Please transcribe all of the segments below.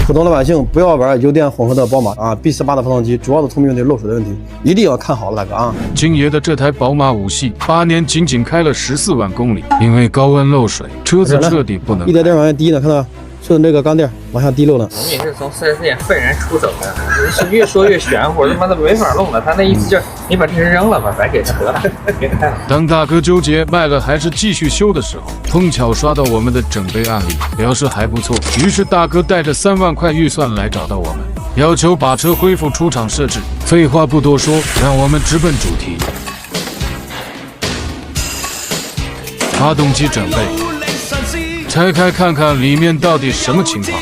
普通老百姓不要玩油电混合的宝马啊 ，B48的发动机主要的通病就是漏水的问题，一定要看好了，大哥啊。金爷的这台宝马5系8年仅仅开了14万公里，因为高温漏水，车子彻底不能一点点往下滴呢，看到吧？顺着这个钢垫往下滴漏了。我们也是从4S店愤然出走的，是越说越玄乎，他妈的没法弄了。他那意思就是你把这人扔了吧，白给他得了，别开了。当大哥纠结卖了还是继续修的时候，碰巧刷到我们的整备案例，表示还不错。于是大哥带着3万块预算来找到我们，要求把车恢复出厂设置。废话不多说，让我们直奔主题。发动机整备。拆开看看里面到底什么情况。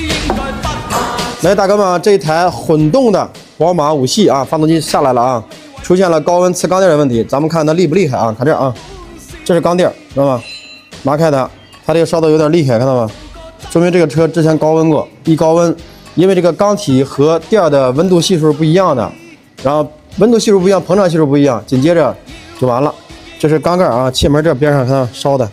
来，大哥们，这一台混动的宝马5系啊，发动机下来了啊，出现了高温呲钢垫的问题，咱们看它厉不厉害啊？看这啊，这是钢垫，知道吗？拿开它这个烧的有点厉害，看到吗？说明这个车之前高温过，一高温，因为这个钢体和垫的温度系数不一样的，然后温度系数不一样，膨胀系数不一样，紧接着就完了。这是缸盖啊，气门这边上看到烧的。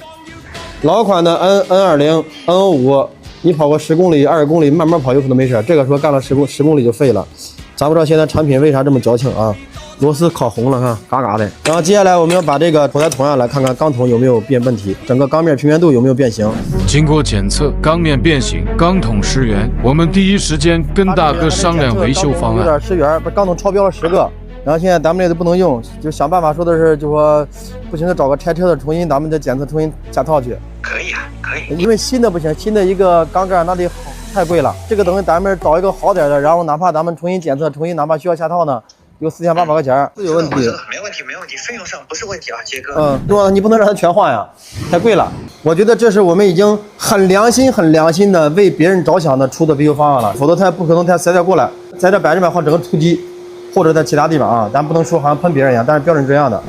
老款的 N20、N5， 你跑个10公里、20公里，慢慢跑有可能没事。这个说干了10公里就废了。咱不知道现在产品为啥这么矫情啊？螺丝烤红了，看嘎嘎的。然后接下来我们要把这个口袋桶上来看看钢筒有没有变问题，整个钢面平原度有没有变形。经过检测，钢面变形，钢筒失圆。我们第一时间跟大哥商量维修方案。有点失圆，不，钢筒超标了10个。然后现在咱们这个不能用，就想办法说的是，就说不行就找个拆车的，重新咱们再检测，重新下套去。可以啊，可以。因为新的不行，新的一个钢盖那得好太贵了。这个等于咱们找一个好点的，然后哪怕咱们重新检测，重新哪怕需要下套呢，有4800块钱，是有问题。没问题，没问题，费用上不是问题啊，杰哥。你不能让它全换呀，太贵了。我觉得这是我们已经很良心的为别人着想的出的维修方案了，否则他不可能他塞点过来，在这100%换整个突击。或者在其他地方啊，咱不能说好像喷别人一样，但是标准这样的啊。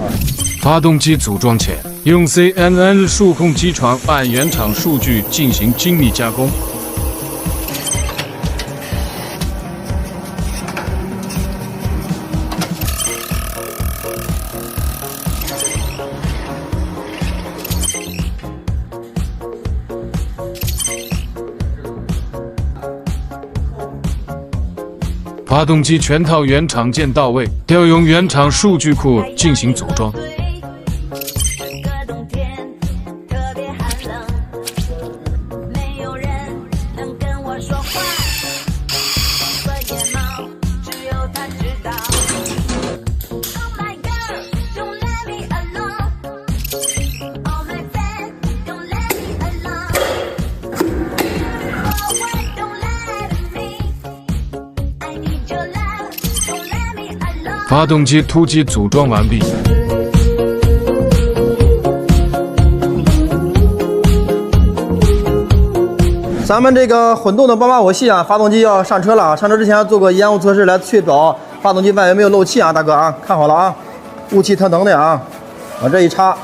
发动机组装前，用 CNN 数控机床按原厂数据进行精密加工。发动机全套原厂件到位，调用原厂数据库进行组装。发动机突击组装完毕。咱们这个混动的宝马5系啊，发动机要上车了啊！上车之前要做个烟雾测试，来确保发动机外围没有漏气啊，大哥啊，看好了啊，雾气特能的啊，往这一插，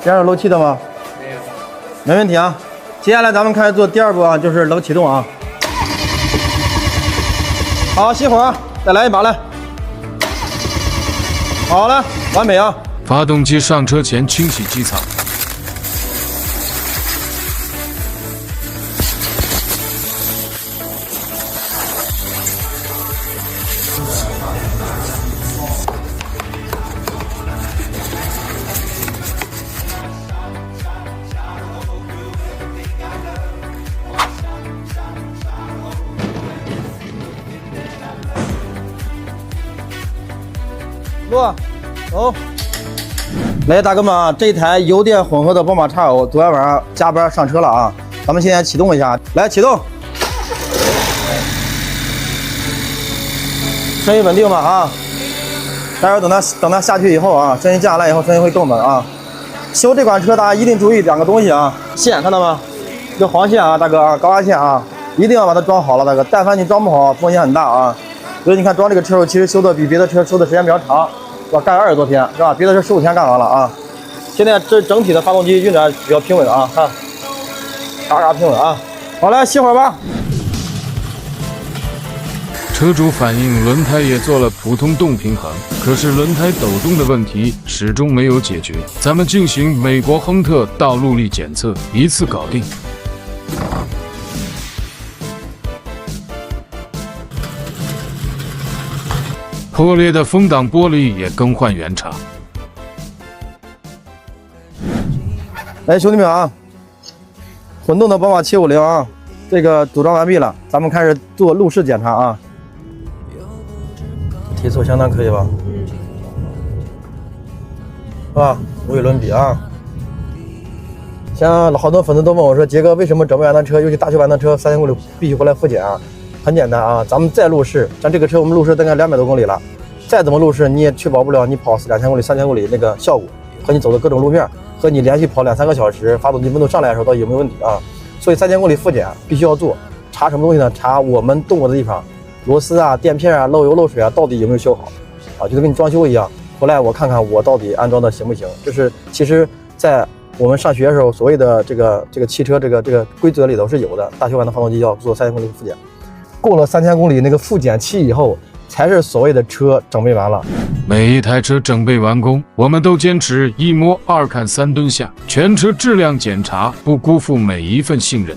边上有漏气的吗？没有，没问题啊。接下来咱们开始做第2步啊，就是冷启动啊。好，熄火。再来一把来，好了，完美啊！发动机上车前清洗机槽。走，来，大哥们啊，这台油电混合的宝马 X5，昨天晚上加班上车了啊，咱们现在启动一下，来启动，声音稳定吧啊，待会儿等它下去以后啊，声音降下来以后，声音会更稳啊。修这款车大家一定注意2个东西啊，线看到吗？这黄线啊，大哥啊，高压线啊，一定要把它装好了，大哥，但凡你装不好，风险很大啊。所以你看装这个车其实修的比别的车修的时间比较长。我干20多天是吧？别的是15天干完了啊。现在这整体的发动机运转比较平稳啊，看，嘎嘎平稳啊。好，来熄火吧。车主反映轮胎也做了普通动平衡，可是轮胎抖动的问题始终没有解决。咱们进行美国亨特道路力检测，一次搞定。破裂的风挡玻璃也更换原厂。来，兄弟们啊，混动的宝马750啊，这个组装完毕了，咱们开始做路试检查啊。提速相当可以吧？是吧？无与伦比啊！像好多粉丝都问我说，杰哥为什么整备完的车，尤其大修完的车3000公里必须回来复检啊？很简单啊，咱们再路试，像这个车我们路试大概200多公里了，再怎么路试你也确保不了你跑2000公里、3000公里那个效果和你走的各种路面。和你连续跑2、3个小时，发动机温度上来的时候到底有没有问题啊？所以3000公里复检必须要做，查什么东西呢？查我们动过的地方，螺丝啊、垫片啊、漏油漏水啊，到底有没有修好啊？就跟你装修一样，回来我看看我到底安装的行不行。就是其实，在我们上学的时候，所谓的这个汽车这个规则里头是有的，大修完的发动机要做3000公里复检，过了3000公里那个复检期以后，才是所谓的车整备完了。每一台车整备完工，我们都坚持1摸2看3蹲下，全车质量检查，不辜负每一份信任。